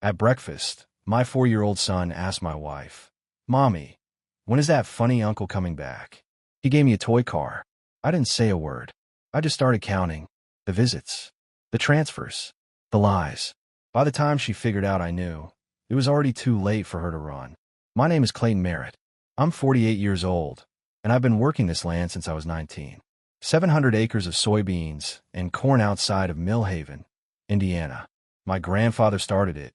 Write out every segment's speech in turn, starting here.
At breakfast, my 4-year-old son asked my wife, "Mommy, when is that funny uncle coming back?" He gave me a toy car. I didn't say a word. I just started counting. The visits, the transfers, the lies. By the time she figured out I knew, it was already too late for her to run. My name is Clayton Merritt. I'm 48 years old, and I've been working this land since I was 19. 700 acres of soybeans and corn outside of Millhaven, Indiana. My grandfather started it.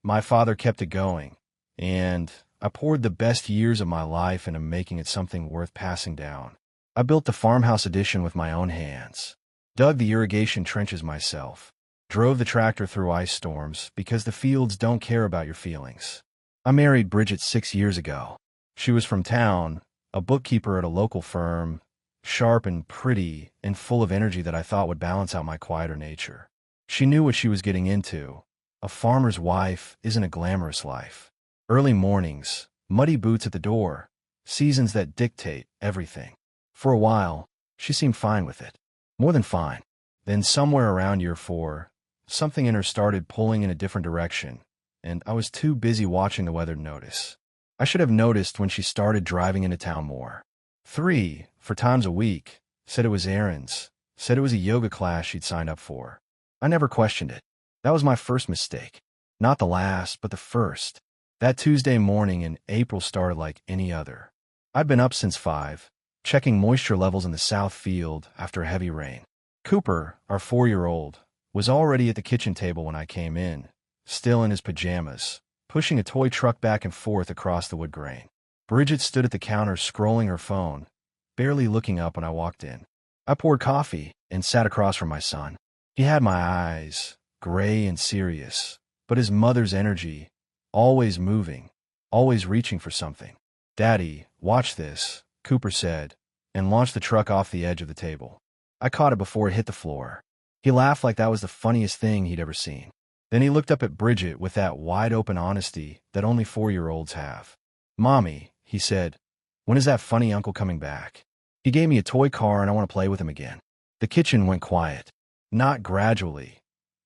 My father kept it going, and I poured the best years of my life into making it something worth passing down. I built the farmhouse addition with my own hands, dug the irrigation trenches myself, drove the tractor through ice storms because the fields don't care about your feelings. I married Bridget 6 years ago. She was from town, a bookkeeper at a local firm, sharp and pretty and full of energy that I thought would balance out my quieter nature. She knew what she was getting into. A farmer's wife isn't a glamorous life. Early mornings, muddy boots at the door, seasons that dictate everything. For a while, she seemed fine with it. More than fine. Then somewhere around year 4, something in her started pulling in a different direction, and I was too busy watching the weather to notice. I should have noticed when she started driving into town more. 3, 4 times a week, said it was errands, said it was a yoga class she'd signed up for. I never questioned it. That was my first mistake. Not the last, but the first. That Tuesday morning in April started like any other. I'd been up since 5, checking moisture levels in the south field after a heavy rain. Cooper, our 4-year-old, was already at the kitchen table when I came in, still in his pajamas, pushing a toy truck back and forth across the wood grain. Bridget stood at the counter scrolling her phone, barely looking up when I walked in. I poured coffee and sat across from my son. He had my eyes, gray and serious, but his mother's energy, always moving, always reaching for something. "Daddy, watch this," Cooper said, and launched the truck off the edge of the table. I caught it before it hit the floor. He laughed like that was the funniest thing he'd ever seen. Then he looked up at Bridget with that wide-open honesty that only 4-year-olds have. "Mommy," he said, "when is that funny uncle coming back?" He gave me a toy car and I want to play with him again. The kitchen went quiet. Not gradually.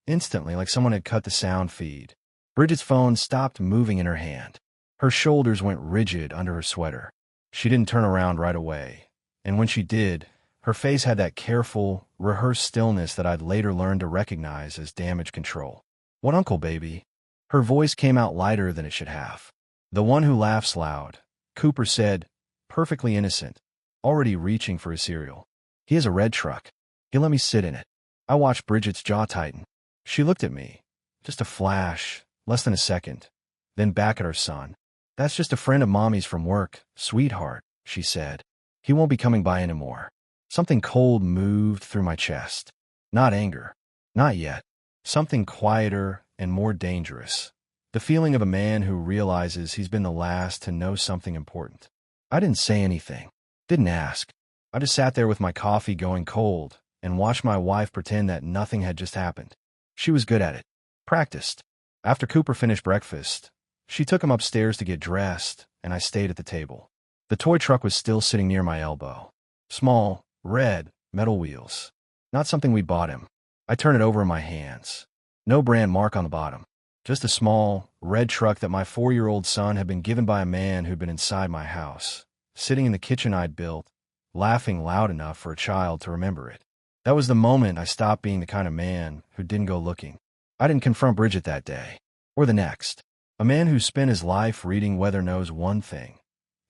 Instantly, like someone had cut the sound feed. Bridget's phone stopped moving in her hand. Her shoulders went rigid under her sweater. She didn't turn around right away, and when she did, her face had that careful, rehearsed stillness that I'd later learned to recognize as damage control. "What uncle, baby?" Her voice came out lighter than it should have. "The one who laughs loud," Cooper said, perfectly innocent, already reaching for his cereal. "He has a red truck. He'll let me sit in it." I watched Bridget's jaw tighten. She looked at me. Just a flash, less than a second, then back at her son. "That's just a friend of Mommy's from work, sweetheart," she said. "He won't be coming by anymore." Something cold moved through my chest. Not anger. Not yet. Something quieter and more dangerous. The feeling of a man who realizes he's been the last to know something important. I didn't say anything. Didn't ask. I just sat there with my coffee going cold and watched my wife pretend that nothing had just happened. She was good at it. Practiced. After Cooper finished breakfast, she took him upstairs to get dressed, and I stayed at the table. The toy truck was still sitting near my elbow. Small, red, metal wheels. Not something we bought him. I turned it over in my hands. No brand mark on the bottom. Just a small, red truck that my 4-year-old son had been given by a man who'd been inside my house, sitting in the kitchen I'd built, laughing loud enough for a child to remember it. That was the moment I stopped being the kind of man who didn't go looking. I didn't confront Bridget that day, or the next. A man who spent his life reading weather knows one thing.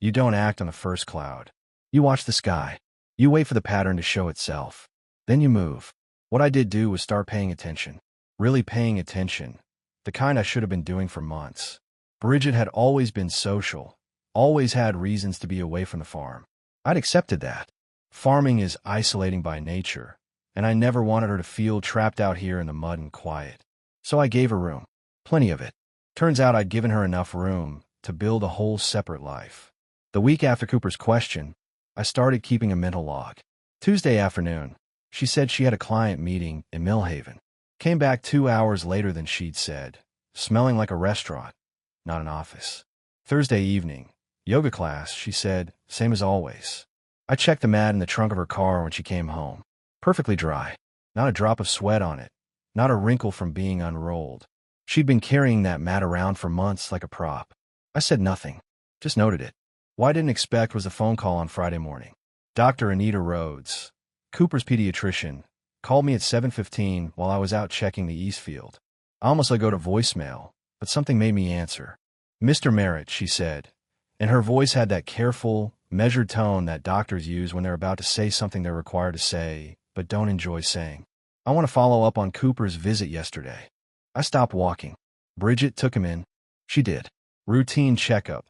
You don't act on the first cloud. You watch the sky. You wait for the pattern to show itself. Then you move. What I did do was start paying attention. Really paying attention. The kind I should have been doing for months. Bridget had always been social, always had reasons to be away from the farm. I'd accepted that. Farming is isolating by nature, and I never wanted her to feel trapped out here in the mud and quiet. So I gave her room. Plenty of it. Turns out I'd given her enough room to build a whole separate life. The week after Cooper's question, I started keeping a mental log. Tuesday afternoon, she said she had a client meeting in Millhaven. Came back 2 hours later than she'd said, smelling like a restaurant, not an office. Thursday evening, yoga class, she said, same as always. I checked the mat in the trunk of her car when she came home. Perfectly dry. Not a drop of sweat on it. Not a wrinkle from being unrolled. She'd been carrying that mat around for months like a prop. I said nothing, just noted it. What I didn't expect was a phone call on Friday morning. Dr. Anita Rhodes, Cooper's pediatrician, called me at 7:15 while I was out checking the East Field. I almost let go to voicemail, but something made me answer. "Mr. Merritt," she said, and her voice had that careful, measured tone that doctors use when they're about to say something they're required to say, but don't enjoy saying. "I want to follow up on Cooper's visit yesterday." I stopped walking. "Bridget took him in." She did. "Routine checkup.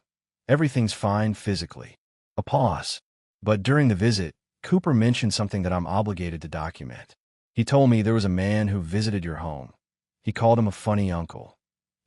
Everything's fine physically." A pause. "But during the visit, Cooper mentioned something that I'm obligated to document. He told me there was a man who visited your home. He called him a funny uncle,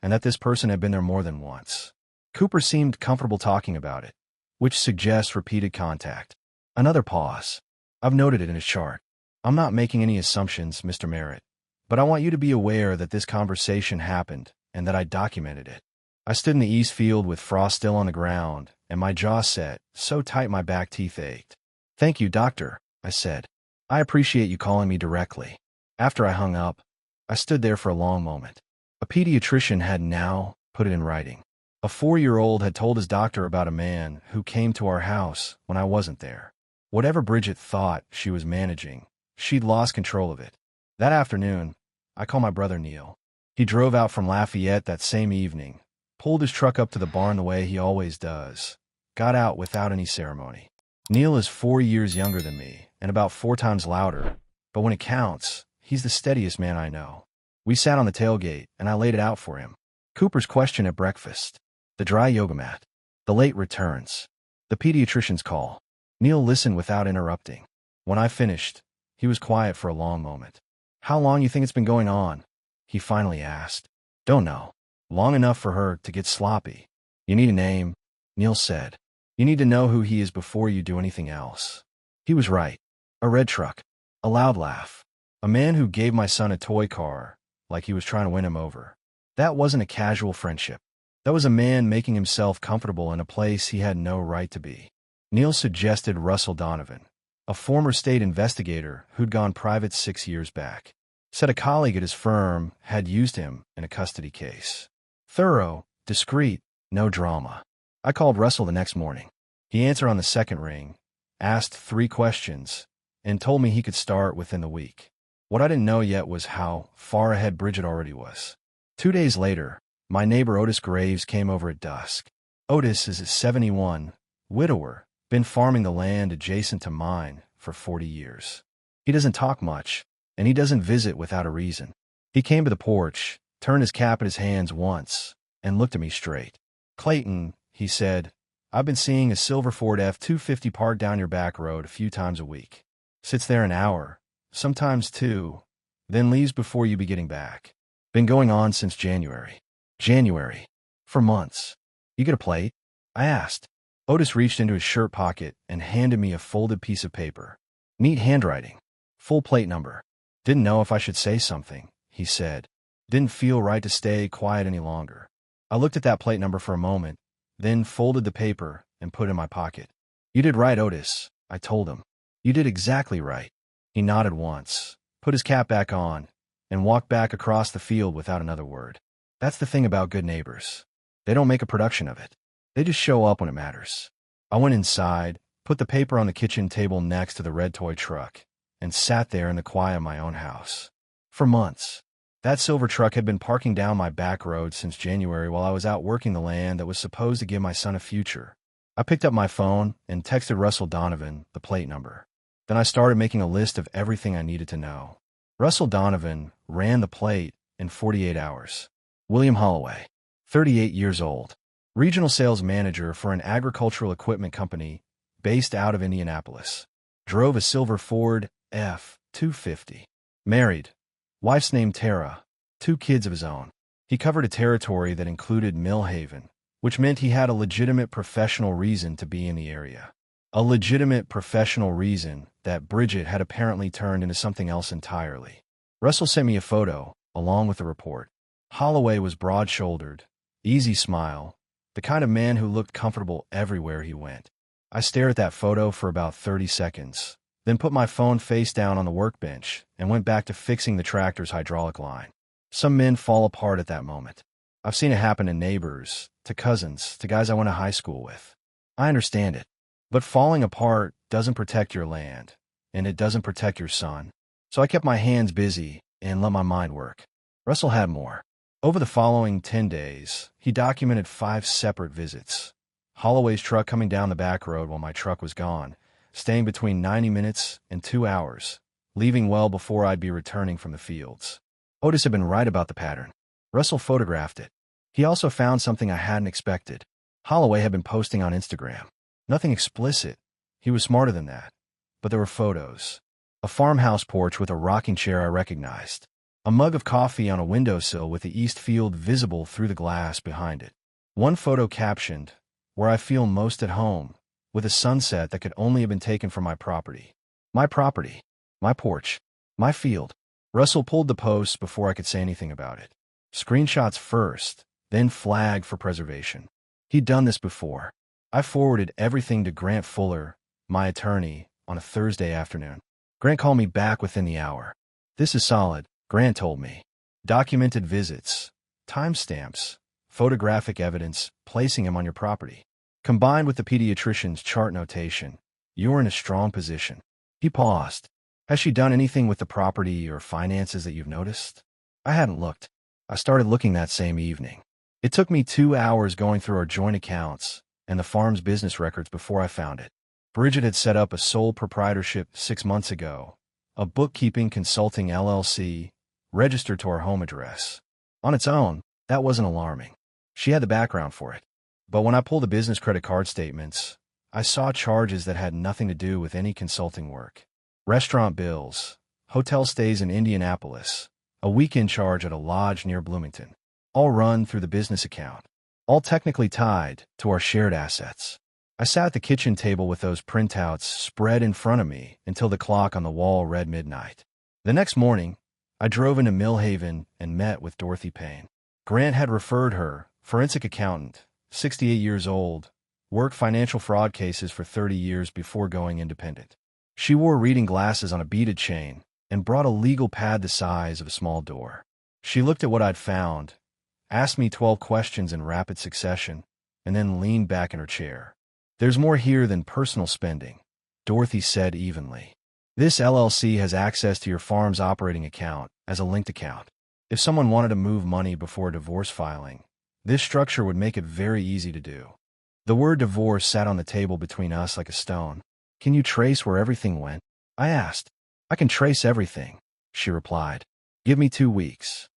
and that this person had been there more than once. Cooper seemed comfortable talking about it, which suggests repeated contact." Another pause. "I've noted it in his chart. I'm not making any assumptions, Mr. Merritt, but I want you to be aware that this conversation happened and that I documented it." I stood in the East Field with frost still on the ground, and my jaw set, so tight my back teeth ached. "Thank you, doctor," I said. "I appreciate you calling me directly." After I hung up, I stood there for a long moment. A pediatrician had now put it in writing. A 4-year-old had told his doctor about a man who came to our house when I wasn't there. Whatever Bridget thought she was managing, she'd lost control of it. That afternoon, I called my brother Neil. He drove out from Lafayette that same evening, pulled his truck up to the barn the way he always does, got out without any ceremony. Neil is 4 years younger than me and about 4 times louder, but when it counts, he's the steadiest man I know. We sat on the tailgate, and I laid it out for him. Cooper's question at breakfast, the dry yoga mat, the late returns, the pediatrician's call. Neil listened without interrupting. When I finished, he was quiet for a long moment. "How long you think it's been going on?" he finally asked. "Don't know. Long enough for her to get sloppy." "You need a name," Neil said. "You need to know who he is before you do anything else." He was right. A red truck. A loud laugh. A man who gave my son a toy car, like he was trying to win him over. That wasn't a casual friendship. That was a man making himself comfortable in a place he had no right to be. Neil suggested Russell Donovan, a former state investigator who'd gone private 6 years back. Said a colleague at his firm had used him in a custody case. Thorough, discreet, no drama. I called Russell the next morning. He answered on the second ring, asked 3 questions, and told me he could start within the week. What I didn't know yet was how far ahead Bridget already was. 2 days later, my neighbor Otis Graves came over at dusk. Otis is a 71, widower, been farming the land adjacent to mine for 40 years. He doesn't talk much, and he doesn't visit without a reason. He came to the porch, turned his cap in his hands once, and looked at me straight. "Clayton," he said, "I've been seeing a silver Ford F-250 parked down your back road a few times a week. Sits there an hour, sometimes 2, then leaves before you be getting back. Been going on since January. January. For months. You get a plate?" I asked. Otis reached into his shirt pocket and handed me a folded piece of paper. "Neat handwriting. Full plate number." "Didn't know if I should say something," he said. "Didn't feel right to stay quiet any longer." I looked at that plate number for a moment, then folded the paper and put it in my pocket. "You did right, Otis," I told him. "You did exactly right." He nodded once, put his cap back on, and walked back across the field without another word. That's the thing about good neighbors. They don't make a production of it. They just show up when it matters. I went inside, put the paper on the kitchen table next to the red toy truck, and sat there in the quiet of my own house. For months, that silver truck had been parking down my back road since January while I was out working the land that was supposed to give my son a future. I picked up my phone and texted Russell Donovan the plate number. Then I started making a list of everything I needed to know. Russell Donovan ran the plate in 48 hours. William Holloway, 38 years old, regional sales manager for an agricultural equipment company based out of Indianapolis. Drove a silver Ford F-250. Married. Wife's name Tara. 2 kids of his own. He covered a territory that included Millhaven, which meant he had a legitimate professional reason to be in the area. A legitimate professional reason that Bridget had apparently turned into something else entirely. Russell sent me a photo, along with the report. Holloway was broad-shouldered, easy smile, the kind of man who looked comfortable everywhere he went. I stared at that photo for about 30 seconds, then put my phone face down on the workbench and went back to fixing the tractor's hydraulic line. Some men fall apart at that moment. I've seen it happen to neighbors, to cousins, to guys I went to high school with. I understand it. But falling apart doesn't protect your land, and it doesn't protect your son. So I kept my hands busy and let my mind work. Russell had more. Over the following 10 days, he documented 5 separate visits. Holloway's truck coming down the back road while my truck was gone, staying between 90 minutes and 2 hours, leaving well before I'd be returning from the fields. Otis had been right about the pattern. Russell photographed it. He also found something I hadn't expected. Holloway had been posting on Instagram. Nothing explicit. He was smarter than that. But there were photos. A farmhouse porch with a rocking chair I recognized. A mug of coffee on a windowsill with the east field visible through the glass behind it. One photo captioned, "Where I feel most at home," with a sunset that could only have been taken from my property. My property. My porch. My field. Russell pulled the post before I could say anything about it. Screenshots first, then flagged for preservation. He'd done this before. I forwarded everything to Grant Fuller, my attorney, on a Thursday afternoon. Grant called me back within the hour. "This is solid," Grant told me. "Documented visits, timestamps, photographic evidence placing him on your property. Combined with the pediatrician's chart notation, you're in a strong position." He paused. "Has she done anything with the property or finances that you've noticed?" I hadn't looked. I started looking that same evening. It took me 2 hours going through our joint accounts and the farm's business records before I found it. Bridget had set up a sole proprietorship 6 months ago, a bookkeeping consulting LLC, registered to our home address. On its own, that wasn't alarming. She had the background for it. But when I pulled the business credit card statements, I saw charges that had nothing to do with any consulting work. Restaurant bills, hotel stays in Indianapolis, a weekend charge at a lodge near Bloomington, all run through the business account, all technically tied to our shared assets. I sat at the kitchen table with those printouts spread in front of me until the clock on the wall read midnight. The next morning, I drove into Millhaven and met with Dorothy Payne. Grant had referred her, forensic accountant, 68 years old, worked financial fraud cases for 30 years before going independent. She wore reading glasses on a beaded chain and brought a legal pad the size of a small door. She looked at what I'd found, asked me 12 questions in rapid succession, and then leaned back in her chair. "There's more here than personal spending," Dorothy said evenly. "This LLC has access to your farm's operating account as a linked account. If someone wanted to move money before a divorce filing, this structure would make it very easy to do." The word divorce sat on the table between us like a stone. "Can you trace where everything went?" I asked. "I can trace everything," she replied. "Give me 2 weeks."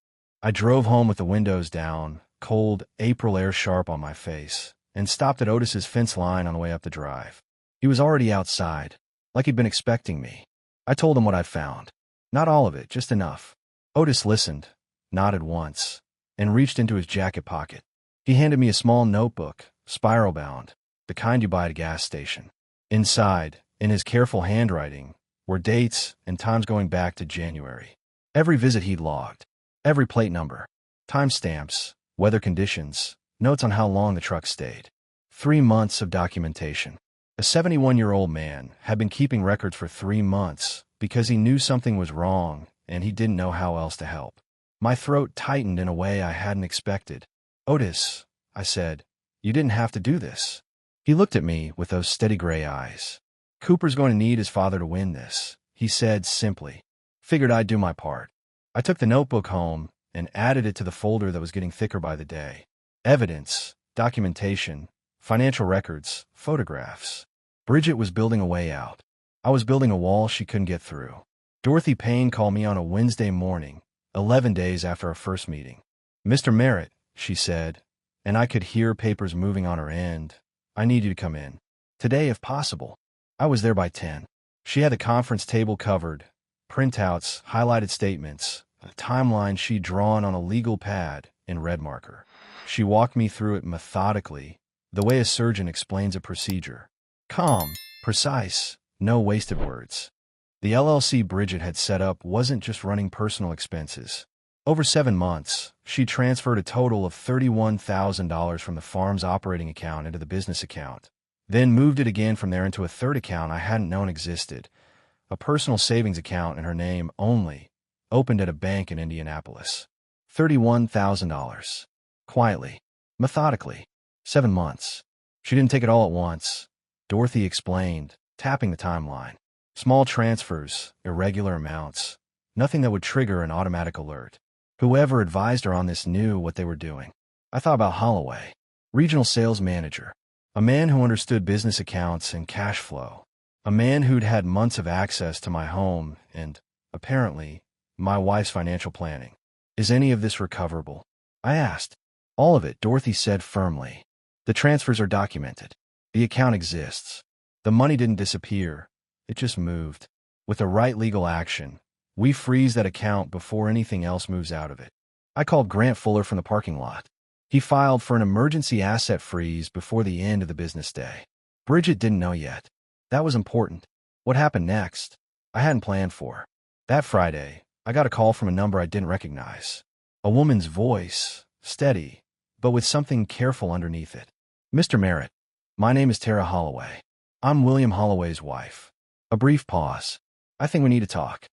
I drove home with the windows down, cold April air sharp on my face, and stopped at Otis's fence line on the way up the drive. He was already outside, like he'd been expecting me. I told him what I'd found. Not all of it, just enough. Otis listened, nodded once, and reached into his jacket pocket. He handed me a small notebook, spiral-bound, the kind you buy at a gas station. Inside, in his careful handwriting, were dates and times going back to January. Every visit he'd logged, every plate number, timestamps, weather conditions, notes on how long the truck stayed. 3 months of documentation. A 71-year-old man had been keeping records for 3 months because he knew something was wrong and he didn't know how else to help. My throat tightened in a way I hadn't expected. "Otis," I said, "you didn't have to do this." He looked at me with those steady gray eyes. "Cooper's going to need his father to win this," he said simply. Figured I'd do my part. I took the notebook home and added it to the folder that was getting thicker by the day. Evidence, documentation, financial records, photographs. Bridget was building a way out. I was building a wall she couldn't get through. Dorothy Payne called me on a Wednesday morning, 11 days after our first meeting. "Mr. Merritt," she said, and I could hear papers moving on her end, "I need you to come in. Today, if possible." I was there by 10. She had the conference table covered, printouts, highlighted statements, a timeline she'd drawn on a legal pad in red marker. She walked me through it methodically, the way a surgeon explains a procedure. Calm, precise, no wasted words. The LLC Bridget had set up wasn't just running personal expenses. Over 7 months, she transferred a total of $31,000 from the farm's operating account into the business account, then moved it again from there into a third account I hadn't known existed, a personal savings account in her name only, opened at a bank in Indianapolis. $31,000. Quietly. Methodically. 7 months. She didn't take it all at once. Dorothy explained, tapping the timeline. Small transfers, irregular amounts. Nothing that would trigger an automatic alert. Whoever advised her on this knew what they were doing. I thought about Holloway, regional sales manager, a man who understood business accounts and cash flow, a man who'd had months of access to my home and, apparently, my wife's financial planning. Is any of this recoverable? I asked. All of it, Dorothy said firmly. The transfers are documented. The account exists. The money didn't disappear. It just moved. With the right legal action, we freeze that account before anything else moves out of it. I called Grant Fuller from the parking lot. He filed for an emergency asset freeze before the end of the business day. Bridget didn't know yet. That was important. What happened next? I hadn't planned for. That Friday, I got a call from a number I didn't recognize. A woman's voice, steady, but with something careful underneath it. Mr. Merritt, my name is Tara Holloway. I'm William Holloway's wife. A brief pause. I think we need to talk.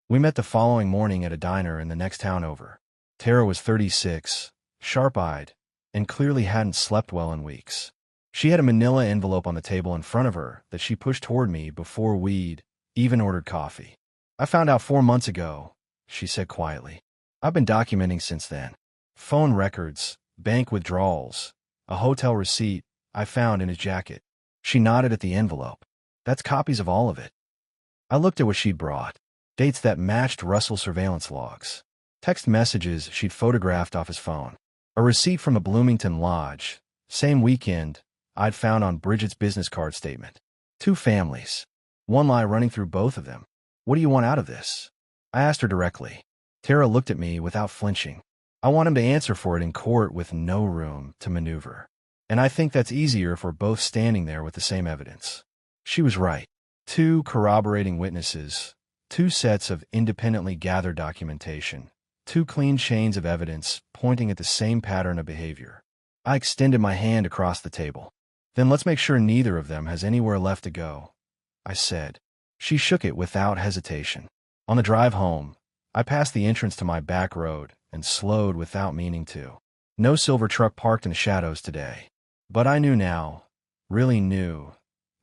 We met the following morning at a diner in the next town over. Tara was 36, sharp-eyed, and clearly hadn't slept well in weeks. She had a manila envelope on the table in front of her that she pushed toward me before we'd even ordered coffee. I found out 4 months ago, she said quietly. I've been documenting since then. Phone records, bank withdrawals, a hotel receipt I found in his jacket. She nodded at the envelope. That's copies of all of it. I looked at what she'd brought. Dates that matched Russell's surveillance logs. Text messages she'd photographed off his phone. A receipt from a Bloomington lodge, same weekend, I'd found on Bridget's business card statement. 2 families. One lie running through both of them. What do you want out of this? I asked her directly. Tara looked at me without flinching. I want him to answer for it in court with no room to maneuver. And I think that's easier if we're both standing there with the same evidence. She was right. 2 corroborating witnesses, 2 sets of independently gathered documentation, 2 clean chains of evidence pointing at the same pattern of behavior. I extended my hand across the table. Then let's make sure neither of them has anywhere left to go, I said. She shook it without hesitation. On the drive home, I passed the entrance to my back road and slowed without meaning to. No silver truck parked in the shadows today. But I knew now, really knew,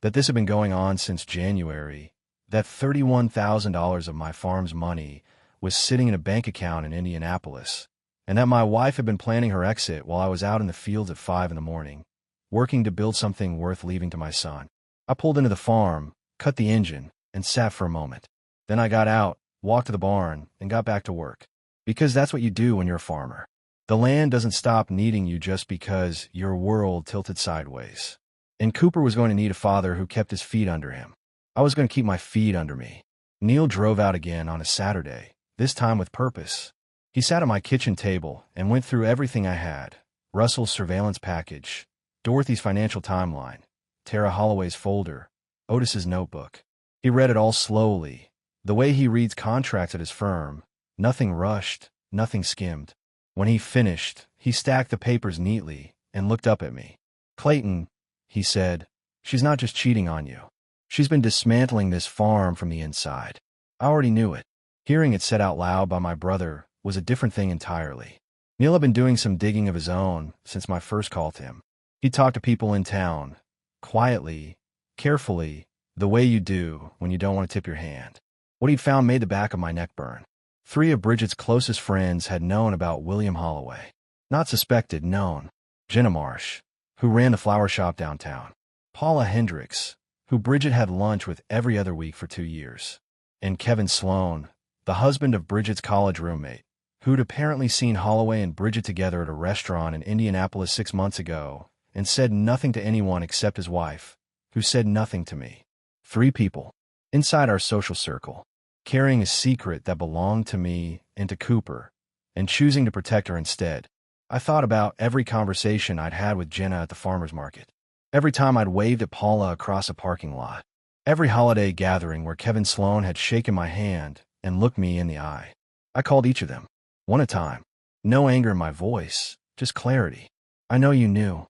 that this had been going on since January, that $31,000 of my farm's money was sitting in a bank account in Indianapolis, and that my wife had been planning her exit while I was out in the fields at 5 in the morning, working to build something worth leaving to my son. I pulled into the farm, cut the engine, and sat for a moment. Then I got out, walked to the barn, and got back to work. Because that's what you do when you're a farmer. The land doesn't stop needing you just because your world tilted sideways. And Cooper was going to need a father who kept his feet under him. I was going to keep my feet under me. Neil drove out again on a Saturday, this time with purpose. He sat at my kitchen table and went through everything I had. Russell's surveillance package, Dorothy's financial timeline, Tara Holloway's folder, Otis's notebook. He read it all slowly, the way he reads contracts at his firm, nothing rushed, nothing skimmed. When he finished, he stacked the papers neatly and looked up at me. Clayton, he said, she's not just cheating on you. She's been dismantling this farm from the inside. I already knew it. Hearing it said out loud by my brother was a different thing entirely. Neil had been doing some digging of his own since my first call to him. He talked to people in town, quietly, carefully, the way you do when you don't want to tip your hand. What he'd found made the back of my neck burn. 3 of Bridget's closest friends had known about William Holloway. Not suspected, known. Jenna Marsh, who ran the flower shop downtown. Paula Hendricks, who Bridget had lunch with every other week for 2 years. And Kevin Sloan, the husband of Bridget's college roommate, who'd apparently seen Holloway and Bridget together at a restaurant in Indianapolis 6 months ago and said nothing to anyone except his wife, who said nothing to me. 3 people, inside our social circle, carrying a secret that belonged to me and to Cooper, and choosing to protect her instead. I thought about every conversation I'd had with Jenna at the farmer's market, every time I'd waved at Paula across a parking lot, every holiday gathering where Kevin Sloan had shaken my hand and looked me in the eye. I called each of them, one at a time. No anger in my voice, just clarity. I know you knew,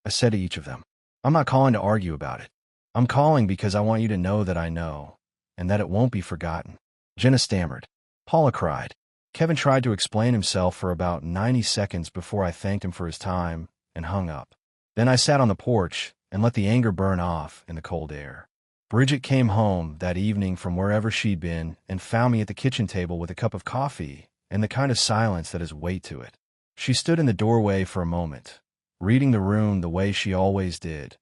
I said to each of them. I'm not calling to argue about it. I'm calling because I want you to know that I know, and that it won't be forgotten. Jenna stammered. Paula cried. Kevin tried to explain himself for about 90 seconds before I thanked him for his time and hung up. Then I sat on the porch and let the anger burn off in the cold air. Bridget came home that evening from wherever she'd been and found me at the kitchen table with a cup of coffee and the kind of silence that has weight to it. She stood in the doorway for a moment, reading the room the way she always did,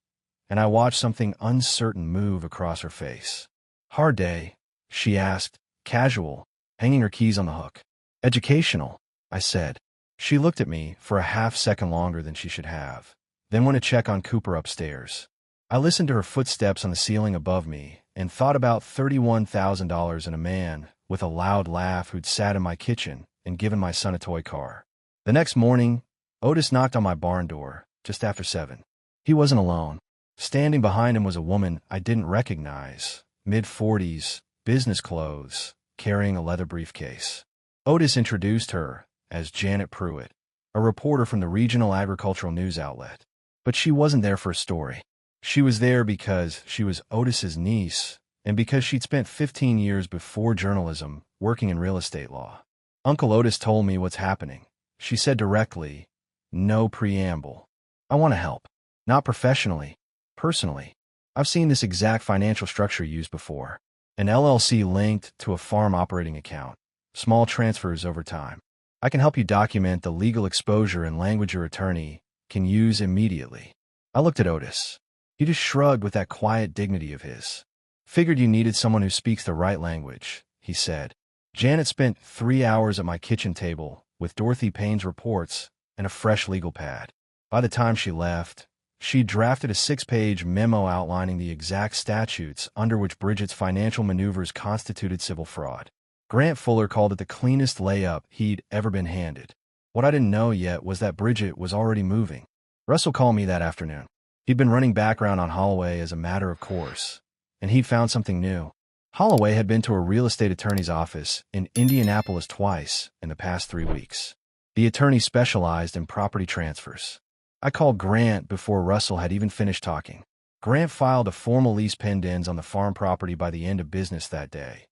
and I watched something uncertain move across her face. "Hard day?" she asked, casual, hanging her keys on the hook. "Educational," I said. She looked at me for a half-second longer than she should have, then went to check on Cooper upstairs. I listened to her footsteps on the ceiling above me and thought about $31,000 and a man with a loud laugh who'd sat in my kitchen and given my son a toy car. The next morning, Otis knocked on my barn door just after 7. He wasn't alone. Standing behind him was a woman I didn't recognize, mid-40s, business clothes, carrying a leather briefcase. Otis introduced her as Janet Pruitt, a reporter from the regional agricultural news outlet. But she wasn't there for a story. She was there because she was Otis's niece and because she'd spent 15 years before journalism working in real estate law. "Uncle Otis told me what's happening," she said directly, no preamble. "I want to help. Not professionally, personally. I've seen this exact financial structure used before. An LLC linked to a farm operating account. Small transfers over time. I can help you document the legal exposure and language your attorney can use immediately." I looked at Otis. He just shrugged with that quiet dignity of his. "Figured you needed someone who speaks the right language," he said. Janet spent 3 hours at my kitchen table with Dorothy Payne's reports and a fresh legal pad. By the time she left, she drafted a 6-page memo outlining the exact statutes under which Bridget's financial maneuvers constituted civil fraud. Grant Fuller called it the cleanest layup he'd ever been handed. What I didn't know yet was that Bridget was already moving. Russell called me that afternoon. He'd been running background on Holloway as a matter of course, and he'd found something new. Holloway had been to a real estate attorney's office in Indianapolis twice in the past 3 weeks. The attorney specialized in property transfers. I called Grant before Russell had even finished talking. Grant filed a formal lease pendens on the farm property by the end of business that day.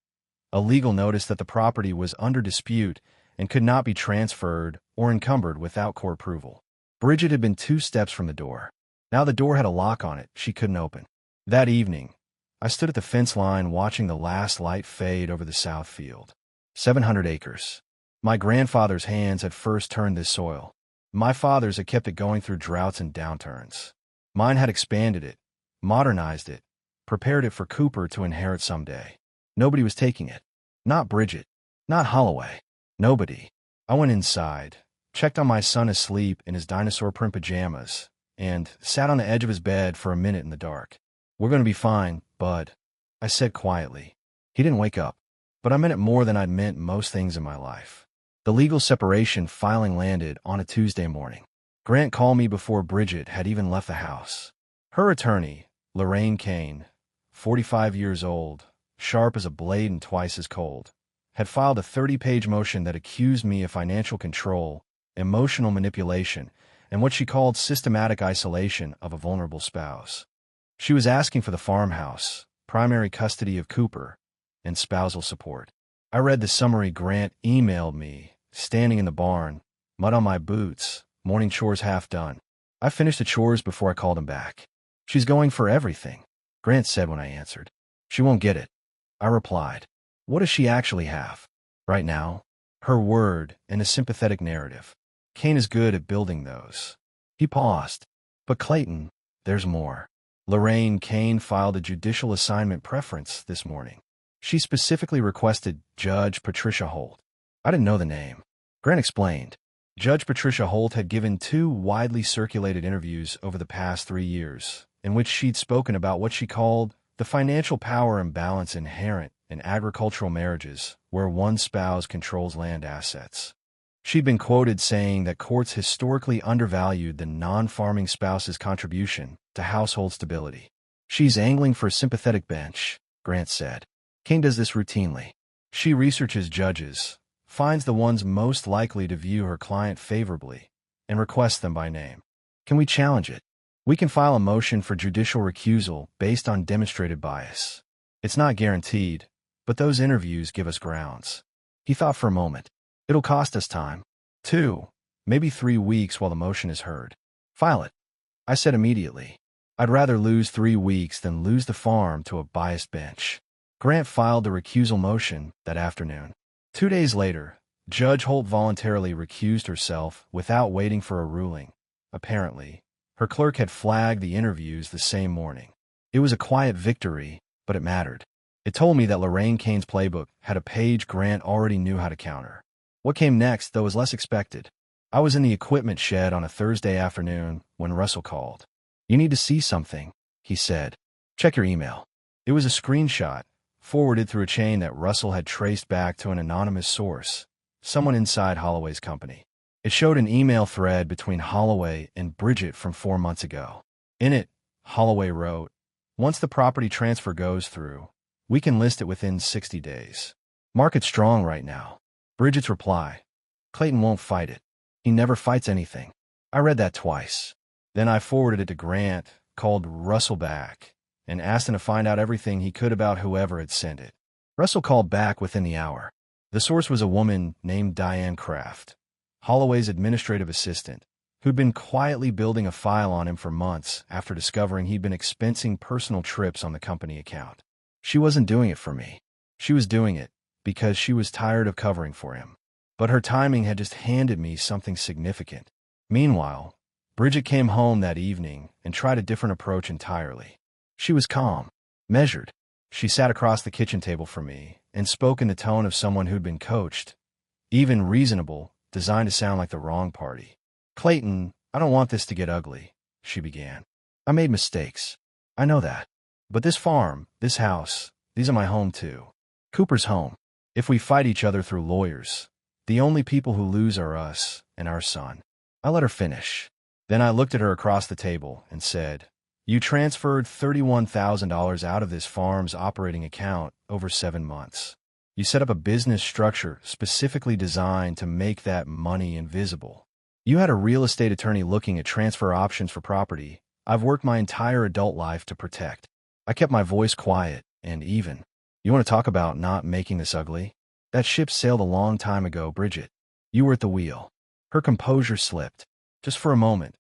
A legal notice that the property was under dispute and could not be transferred or encumbered without court approval. Bridget had been 2 steps from the door. Now the door had a lock on it she couldn't open. That evening, I stood at the fence line watching the last light fade over the south field. 700 acres. My grandfather's hands had first turned this soil. My father's had kept it going through droughts and downturns. Mine had expanded it, modernized it, prepared it for Cooper to inherit someday. Nobody was taking it. Not Bridget. Not Holloway. Nobody. I went inside, checked on my son asleep in his dinosaur print pajamas, and sat on the edge of his bed for a minute in the dark. "We're going to be fine, Bud," I said quietly. He didn't wake up, but I meant it more than I'd meant most things in my life. The legal separation filing landed on a Tuesday morning. Grant called me before Bridget had even left the house. Her attorney, Lorraine Kane, 45 years old, sharp as a blade and twice as cold, had filed a 30-page motion that accused me of financial control, emotional manipulation, and what she called systematic isolation of a vulnerable spouse. She was asking for the farmhouse, primary custody of Cooper, and spousal support. I read the summary Grant emailed me, standing in the barn, mud on my boots, morning chores half done. I finished the chores before I called him back. "She's going for everything," Grant said when I answered. "She won't get it," I replied. "What does she actually have? Right now?" Her word and a sympathetic narrative. Kane is good at building those. He paused. "But Clayton, there's more." Lorraine Kane filed a judicial assignment preference this morning. She specifically requested Judge Patricia Holt. I didn't know the name. Grant explained. Judge Patricia Holt had given 2 widely circulated interviews over the past 3 years, in which she'd spoken about what she called the financial power imbalance inherent in agricultural marriages where one spouse controls land assets. She'd been quoted saying that courts historically undervalued the non-farming spouse's contribution to household stability. "She's angling for a sympathetic bench," Grant said. "Kane does this routinely. She researches judges, finds the ones most likely to view her client favorably, and requests them by name. Can we challenge it? We can file a motion for judicial recusal based on demonstrated bias. It's not guaranteed, but those interviews give us grounds." He thought for a moment. It'll cost us time. 2, maybe 3 weeks while the motion is heard. File it. I said immediately. I'd rather lose 3 weeks than lose the farm to a biased bench. Grant filed the recusal motion that afternoon. 2 days later, Judge Holt voluntarily recused herself without waiting for a ruling. Apparently, her clerk had flagged the interviews the same morning. It was a quiet victory, but it mattered. It told me that Lorraine Kane's playbook had a page Grant already knew how to counter. What came next, though, was less expected. I was in the equipment shed on a Thursday afternoon when Russell called. "You need to see something," he said. "Check your email." It was a screenshot, forwarded through a chain that Russell had traced back to an anonymous source, someone inside Holloway's company. It showed an email thread between Holloway and Bridget from 4 months ago. In it, Holloway wrote, "Once the property transfer goes through, we can list it within 60 days. Market's strong right now." Bridget's reply, "Clayton won't fight it. He never fights anything." I read that twice. Then I forwarded it to Grant, called Russell back, and asked him to find out everything he could about whoever had sent it. Russell called back within the hour. The source was a woman named Diane Kraft, Holloway's administrative assistant, who'd been quietly building a file on him for months after discovering he'd been expensing personal trips on the company account. She wasn't doing it for me. She was doing it because she was tired of covering for him. But her timing had just handed me something significant. Meanwhile, Bridget came home that evening and tried a different approach entirely. She was calm, measured. She sat across the kitchen table from me and spoke in the tone of someone who'd been coached, even reasonable, designed to sound like the wrong party. "Clayton, I don't want this to get ugly," she began. "I made mistakes. I know that. But this farm, this house, these are my home too. Cooper's home. If we fight each other through lawyers, the only people who lose are us and our son." I let her finish. Then I looked at her across the table and said, "You transferred $31,000 out of this farm's operating account over 7 months. You set up a business structure specifically designed to make that money invisible. You had a real estate attorney looking at transfer options for property I've worked my entire adult life to protect." I kept my voice quiet and even. "You want to talk about not making this ugly? That ship sailed a long time ago, Bridget. You were at the wheel." Her composure slipped. Just for a moment,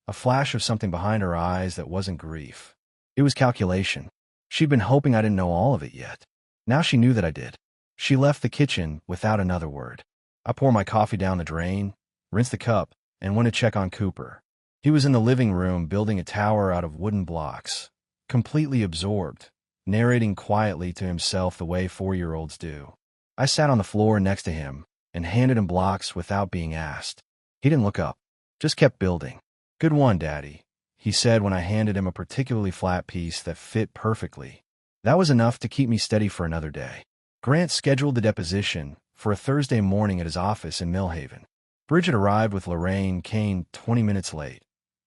a flash of something behind her eyes that wasn't grief. It was calculation. She'd been hoping I didn't know all of it yet. Now she knew that I did. She left the kitchen without another word. I poured my coffee down the drain, rinsed the cup, and went to check on Cooper. He was in the living room building a tower out of wooden blocks, completely absorbed, narrating quietly to himself the way 4-year-olds do. I sat on the floor next to him and handed him blocks without being asked. He didn't look up, just kept building. "Good one, Daddy," he said when I handed him a particularly flat piece that fit perfectly. That was enough to keep me steady for another day. Grant scheduled the deposition for a Thursday morning at his office in Millhaven. Bridget arrived with Lorraine Kane 20 minutes late,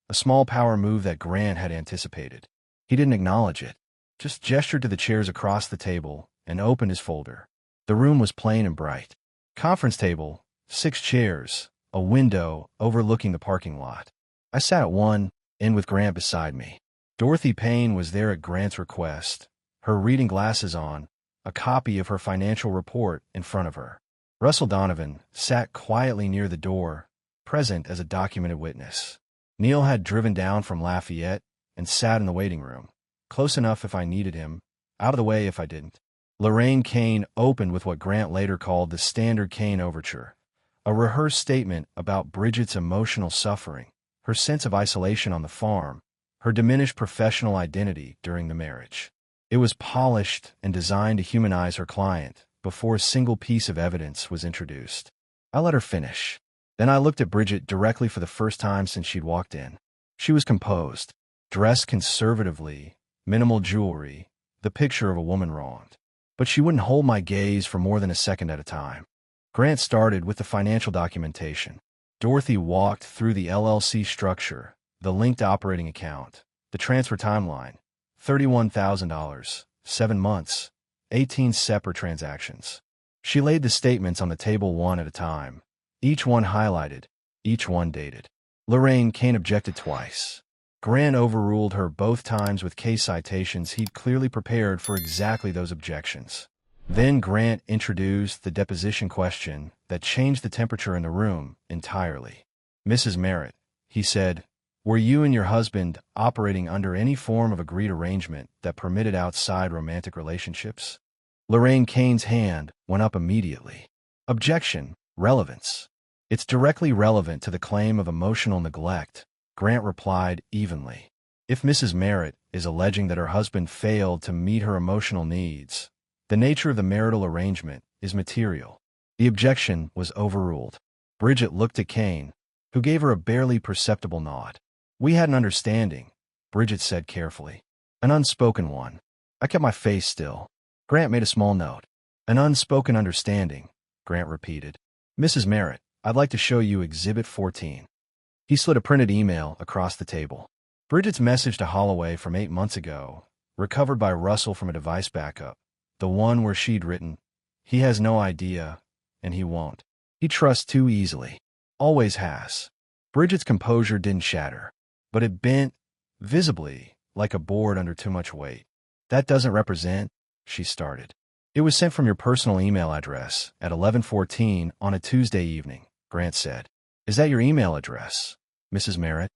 a small power move that Grant had anticipated. He didn't acknowledge it, just gestured to the chairs across the table and opened his folder. The room was plain and bright. Conference table, 6 chairs, a window overlooking the parking lot. I sat at one end with Grant beside me. Dorothy Payne was there at Grant's request, her reading glasses on, a copy of her financial report in front of her. Russell Donovan sat quietly near the door, present as a documented witness. Neil had driven down from Lafayette and sat in the waiting room, close enough if I needed him, out of the way if I didn't. Lorraine Kane opened with what Grant later called the standard Kane overture, a rehearsed statement about Bridget's emotional suffering, her sense of isolation on the farm, her diminished professional identity during the marriage. It was polished and designed to humanize her client before a single piece of evidence was introduced. I let her finish. Then I looked at Bridget directly for the first time since she'd walked in. She was composed, dressed conservatively, minimal jewelry, the picture of a woman wronged. But she wouldn't hold my gaze for more than a second at a time. Grant started with the financial documentation. Dorothy walked through the LLC structure, the linked operating account, the transfer timeline, $31,000, 7 months, 18 separate transactions. She laid the statements on the table one at a time, each one highlighted, each one dated. Lorraine Kane objected twice. Grant overruled her both times with case citations he'd clearly prepared for exactly those objections. Then Grant introduced the deposition question that changed the temperature in the room entirely. "Mrs. Merritt," he said, "were you and your husband operating under any form of agreed arrangement that permitted outside romantic relationships?" Lorraine Kane's hand went up immediately. "Objection. Relevance. It's directly relevant to the claim of emotional neglect," Grant replied evenly. "If Mrs. Merritt is alleging that her husband failed to meet her emotional needs, the nature of the marital arrangement is material." The objection was overruled. Bridget looked at Kane, who gave her a barely perceptible nod. "We had an understanding," Bridget said carefully. "An unspoken one." I kept my face still. Grant made a small note. "An unspoken understanding," Grant repeated. "Mrs. Merritt, I'd like to show you Exhibit 14. He slid a printed email across the table. Bridget's message to Holloway from 8 months ago, recovered by Russell from a device backup. The one where she'd written, "He has no idea, and he won't. He trusts too easily. Always has." Bridget's composure didn't shatter, but it bent, visibly, like a board under too much weight. "That doesn't represent," she started. "It was sent from your personal email address at 11:14 on a Tuesday evening," Grant said. "Is that your email address, Mrs. Merritt?"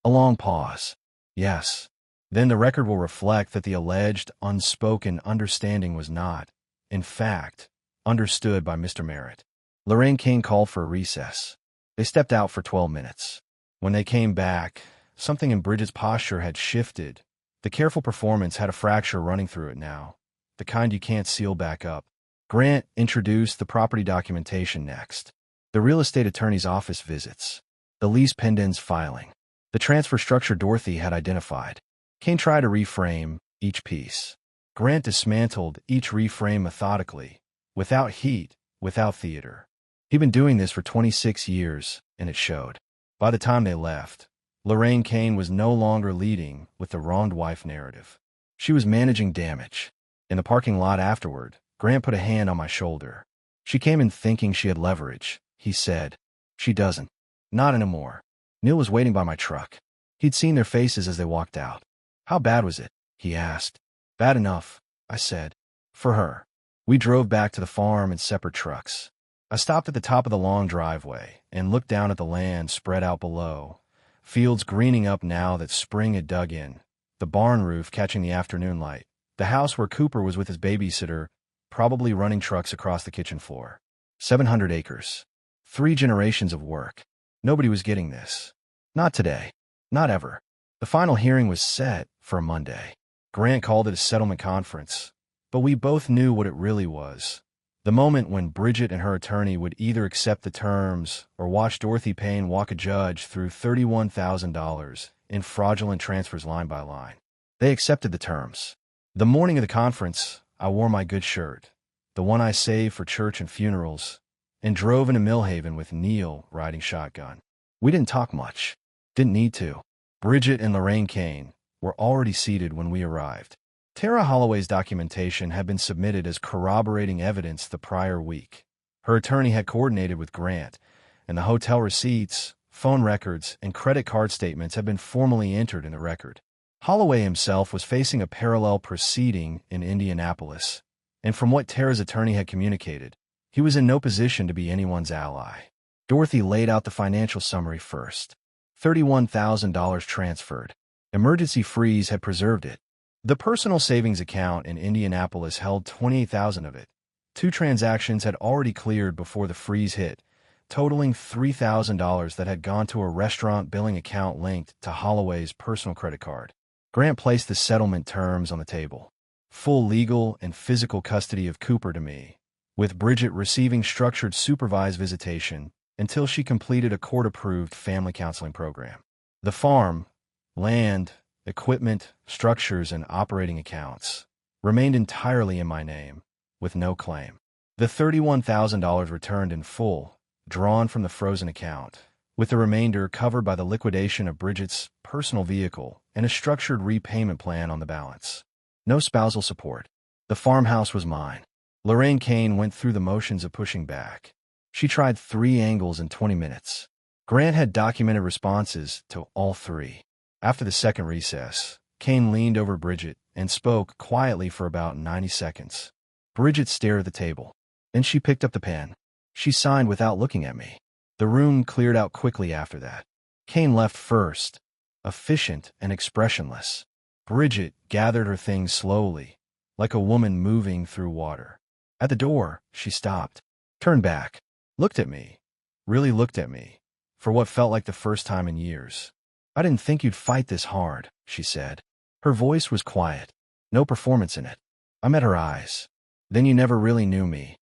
A long pause. "Yes." "Then the record will reflect that the alleged unspoken understanding was not, in fact, understood by Mr. Merritt." Lorraine Kane called for a recess. They stepped out for 12 minutes. When they came back, something in Bridget's posture had shifted. The careful performance had a fracture running through it now, the kind you can't seal back up. Grant introduced the property documentation next. The real estate attorney's office visits. The lease pendants filing. The transfer structure Dorothy had identified. Kane tried to reframe each piece. Grant dismantled each reframe methodically, without heat, without theater. He'd been doing this for 26 years, and it showed. By the time they left, Lorraine Kane was no longer leading with the wronged wife narrative. She was managing damage. In the parking lot afterward, Grant put a hand on my shoulder. "She came in thinking she had leverage," he said. "She doesn't. Not anymore." Neil was waiting by my truck. He'd seen their faces as they walked out. "How bad was it?" he asked. "Bad enough," I said. "For her." We drove back to the farm in separate trucks. I stopped at the top of the long driveway and looked down at the land spread out below, fields greening up now that spring had dug in, the barn roof catching the afternoon light, the house where Cooper was with his babysitter, probably running trucks across the kitchen floor. 700 acres. 3 generations of work. Nobody was getting this. Not today. Not ever. The final hearing was set for a Monday. Grant called it a settlement conference, but we both knew what it really was. The moment when Bridget and her attorney would either accept the terms or watch Dorothy Payne walk a judge through $31,000 in fraudulent transfers line by line. They accepted the terms. The morning of the conference, I wore my good shirt, the one I saved for church and funerals, and drove into Millhaven with Neil riding shotgun. We didn't talk much. Didn't need to. Bridget and Lorraine Kane were already seated when we arrived. Tara Holloway's documentation had been submitted as corroborating evidence the prior week. Her attorney had coordinated with Grant, and the hotel receipts, phone records, and credit card statements had been formally entered in the record. Holloway himself was facing a parallel proceeding in Indianapolis, and from what Tara's attorney had communicated, he was in no position to be anyone's ally. Dorothy laid out the financial summary first. $31,000 transferred. Emergency freeze had preserved it. The personal savings account in Indianapolis held $28,000 of it. 2 transactions had already cleared before the freeze hit, totaling $3,000 that had gone to a restaurant billing account linked to Holloway's personal credit card. Grant placed the settlement terms on the table. Full legal and physical custody of Cooper to me, with Bridget receiving structured supervised visitation until she completed a court-approved family counseling program. The farm, land, equipment, structures, and operating accounts remained entirely in my name, with no claim. The $31,000 returned in full, drawn from the frozen account, with the remainder covered by the liquidation of Bridget's personal vehicle and a structured repayment plan on the balance. No spousal support. The farmhouse was mine. Lorraine Kane went through the motions of pushing back. She tried 3 angles in 20 minutes. Grant had documented responses to all 3. After the second recess, Kane leaned over Bridget and spoke quietly for about 90 seconds. Bridget stared at the table. Then she picked up the pen. She signed without looking at me. The room cleared out quickly after that. Kane left first, efficient and expressionless. Bridget gathered her things slowly, like a woman moving through water. At the door, she stopped, turned back, looked at me, really looked at me, for what felt like the first time in years. "I didn't think you'd fight this hard," she said. Her voice was quiet, no performance in it. I met her eyes. "Then you never really knew me,"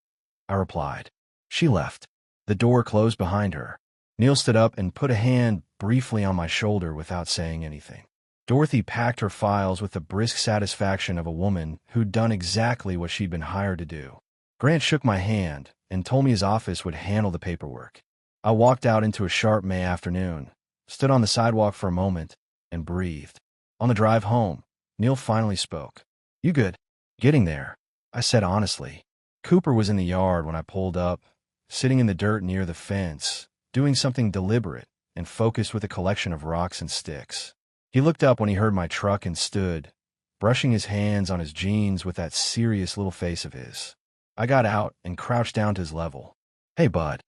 I replied. She left. The door closed behind her. Neil stood up and put a hand briefly on my shoulder without saying anything. Dorothy packed her files with the brisk satisfaction of a woman who'd done exactly what she'd been hired to do. Grant shook my hand and told me his office would handle the paperwork. I walked out into a sharp May afternoon, stood on the sidewalk for a moment, and breathed. On the drive home, Neil finally spoke. "You good?" "Getting there," I said honestly. Cooper was in the yard when I pulled up, sitting in the dirt near the fence, doing something deliberate and focused with a collection of rocks and sticks. He looked up when he heard my truck and stood, brushing his hands on his jeans with that serious little face of his. I got out and crouched down to his level. "Hey, bud."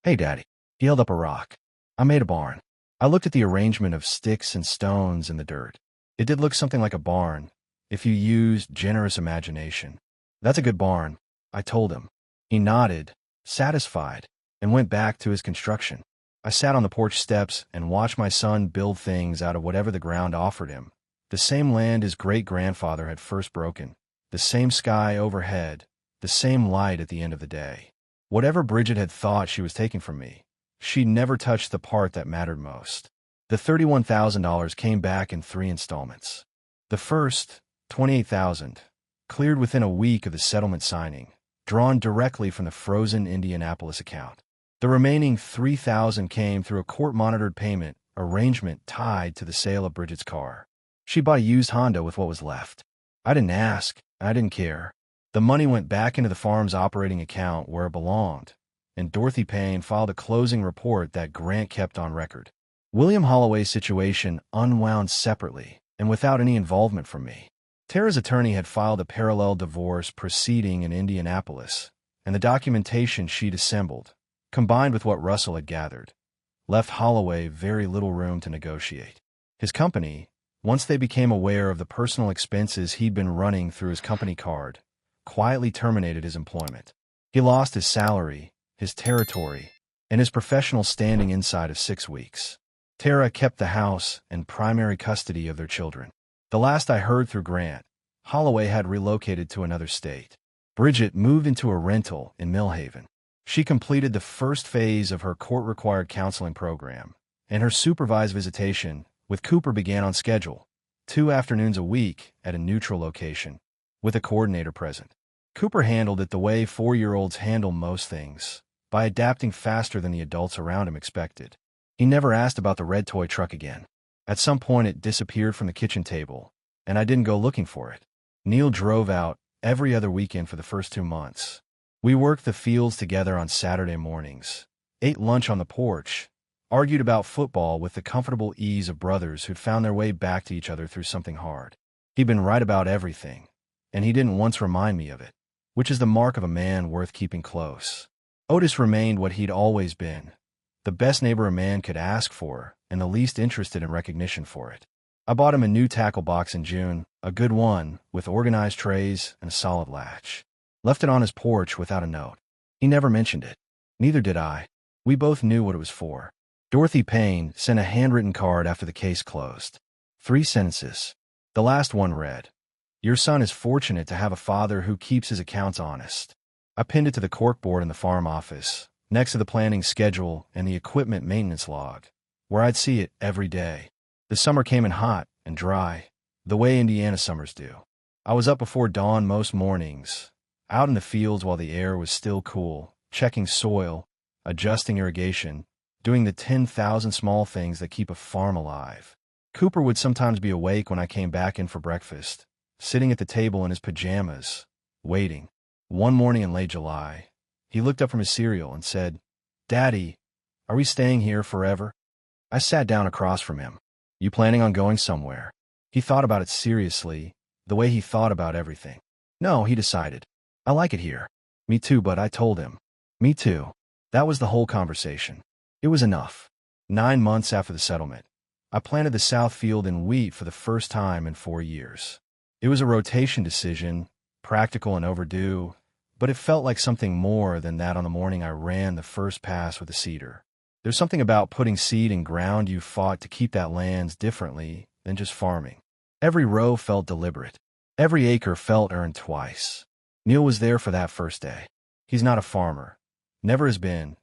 "Hey, Daddy." He held up a rock. "I made a barn." I looked at the arrangement of sticks and stones in the dirt. It did look something like a barn, if you used generous imagination. "That's a good barn," I told him. He nodded, satisfied, and went back to his construction. I sat on the porch steps and watched my son build things out of whatever the ground offered him. The same land his great-grandfather had first broken, the same sky overhead, the same light at the end of the day. Whatever Bridget had thought she was taking from me, she never touched the part that mattered most. The $31,000 came back in 3 installments. The first, $28,000, cleared within a week of the settlement signing, drawn directly from the frozen Indianapolis account. The remaining $3,000 came through a court-monitored payment arrangement tied to the sale of Bridget's car. She bought a used Honda with what was left. I didn't ask, and I didn't care. The money went back into the farm's operating account where it belonged, and Dorothy Payne filed a closing report that Grant kept on record. William Holloway's situation unwound separately and without any involvement from me. Tara's attorney had filed a parallel divorce proceeding in Indianapolis, and the documentation she'd assembled, combined with what Russell had gathered, left Holloway very little room to negotiate. His company, once they became aware of the personal expenses he'd been running through his company card, quietly terminated his employment. He lost his salary, his territory, and his professional standing inside of 6 weeks. Tara kept the house and primary custody of their children. The last I heard through Grant, Holloway had relocated to another state. Bridget moved into a rental in Millhaven. She completed the first phase of her court-required counseling program, and her supervised visitation with Cooper began on schedule, 2 afternoons a week at a neutral location, with a coordinator present. Cooper handled it the way 4-year-olds handle most things, by adapting faster than the adults around him expected. He never asked about the red toy truck again. At some point it disappeared from the kitchen table, and I didn't go looking for it. Neil drove out every other weekend for the first 2 months. We worked the fields together on Saturday mornings, ate lunch on the porch, argued about football with the comfortable ease of brothers who'd found their way back to each other through something hard. He'd been right about everything, and he didn't once remind me of it, which is the mark of a man worth keeping close. Otis remained what he'd always been, the best neighbor a man could ask for and the least interested in recognition for it. I bought him a new tackle box in June, a good one, with organized trays and a solid latch. Left it on his porch without a note. He never mentioned it. Neither did I. We both knew what it was for. Dorothy Payne sent a handwritten card after the case closed. 3 sentences. The last one read, "Your son is fortunate to have a father who keeps his accounts honest." I pinned it to the corkboard in the farm office, next to the planning schedule and the equipment maintenance log, where I'd see it every day. The summer came in hot and dry, the way Indiana summers do. I was up before dawn most mornings, out in the fields while the air was still cool, checking soil, adjusting irrigation, doing the 10,000 small things that keep a farm alive. Cooper would sometimes be awake when I came back in for breakfast, sitting at the table in his pajamas, waiting. One morning in late July, he looked up from his cereal and said, "Daddy, are we staying here forever?" I sat down across from him. "You planning on going somewhere?" He thought about it seriously, the way he thought about everything. "No," he decided. I like it here. Me too, but I told him. Me too. That was the whole conversation. It was enough. 9 months after the settlement, I planted the south field in wheat for the first time in 4 years. It was a rotation decision, practical and overdue, but it felt like something more than that on the morning I ran the first pass with the seeder. There's something about putting seed in ground you fought to keep that lands differently than just farming. Every row felt deliberate. Every acre felt earned twice. Neil was there for that first day. He's not a farmer. Never has been.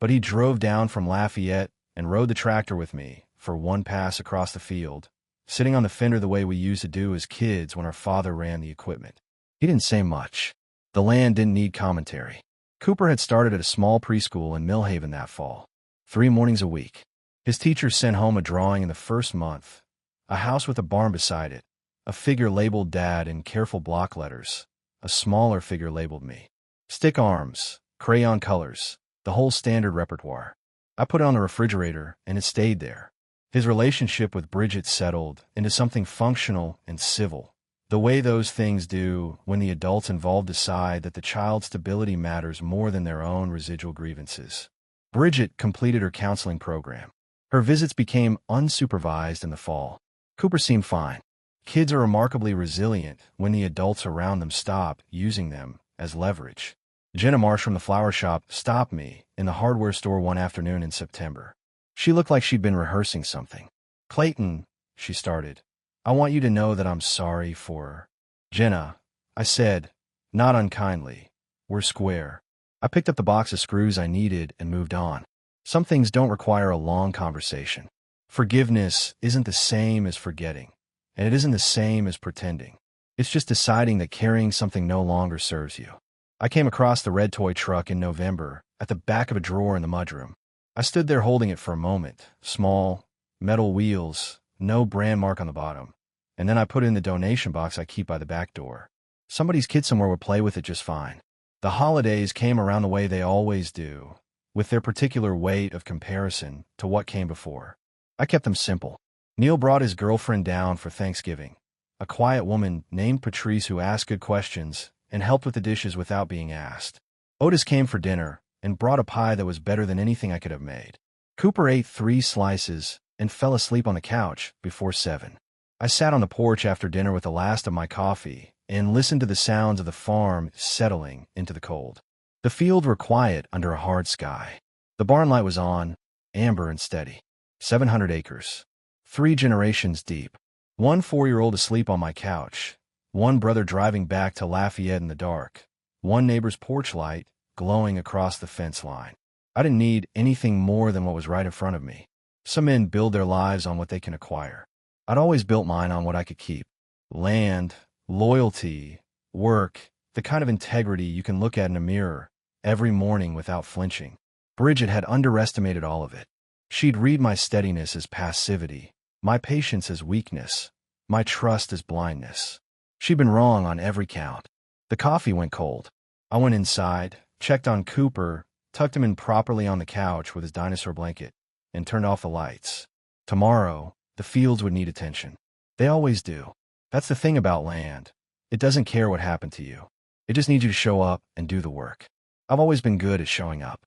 But he drove down from Lafayette and rode the tractor with me for one pass across the field, sitting on the fender the way we used to do as kids when our father ran the equipment. He didn't say much. The land didn't need commentary. Cooper had started at a small preschool in Millhaven that fall. 3 mornings a week. His teacher sent home a drawing in the first month, a house with a barn beside it, a figure labeled Dad in careful block letters, a smaller figure labeled me. Stick arms, crayon colors, the whole standard repertoire. I put it on the refrigerator, and it stayed there. His relationship with Bridget settled into something functional and civil, the way those things do when the adults involved decide that the child's stability matters more than their own residual grievances. Bridget completed her counseling program. Her visits became unsupervised in the fall. Cooper seemed fine. Kids are remarkably resilient when the adults around them stop using them as leverage. Jenna Marsh from the flower shop stopped me in the hardware store one afternoon in September. She looked like she'd been rehearsing something. "Clayton," she started, "I want you to know that I'm sorry for—" "Jenna," I said, not unkindly, "we're square." I picked up the box of screws I needed and moved on. Some things don't require a long conversation. Forgiveness isn't the same as forgetting, and it isn't the same as pretending. It's just deciding that carrying something no longer serves you. I came across the red toy truck in November at the back of a drawer in the mudroom. I stood there holding it for a moment, small, metal wheels, no brand mark on the bottom, and then I put it in the donation box I keep by the back door. Somebody's kid somewhere would play with it just fine. The holidays came around the way they always do, with their particular weight of comparison to what came before. I kept them simple. Neil brought his girlfriend down for Thanksgiving, a quiet woman named Patrice who asked good questions and helped with the dishes without being asked. Otis came for dinner and brought a pie that was better than anything I could have made. Cooper ate 3 slices and fell asleep on the couch before 7. I sat on the porch after dinner with the last of my coffee and listened to the sounds of the farm settling into the cold. The fields were quiet under a hard sky. The barn light was on, amber and steady. 700 acres. 3 generations deep. One 4-year-old asleep on my couch. One brother driving back to Lafayette in the dark. One neighbor's porch light glowing across the fence line. I didn't need anything more than what was right in front of me. Some men build their lives on what they can acquire. I'd always built mine on what I could keep. Land, loyalty, work, the kind of integrity you can look at in a mirror every morning without flinching. Bridget had underestimated all of it. She'd read my steadiness as passivity, my patience as weakness, my trust as blindness. She'd been wrong on every count. The coffee went cold. I went inside, checked on Cooper, tucked him in properly on the couch with his dinosaur blanket, and turned off the lights. Tomorrow, the fields would need attention. They always do. That's the thing about land. It doesn't care what happened to you. It just needs you to show up and do the work. I've always been good at showing up.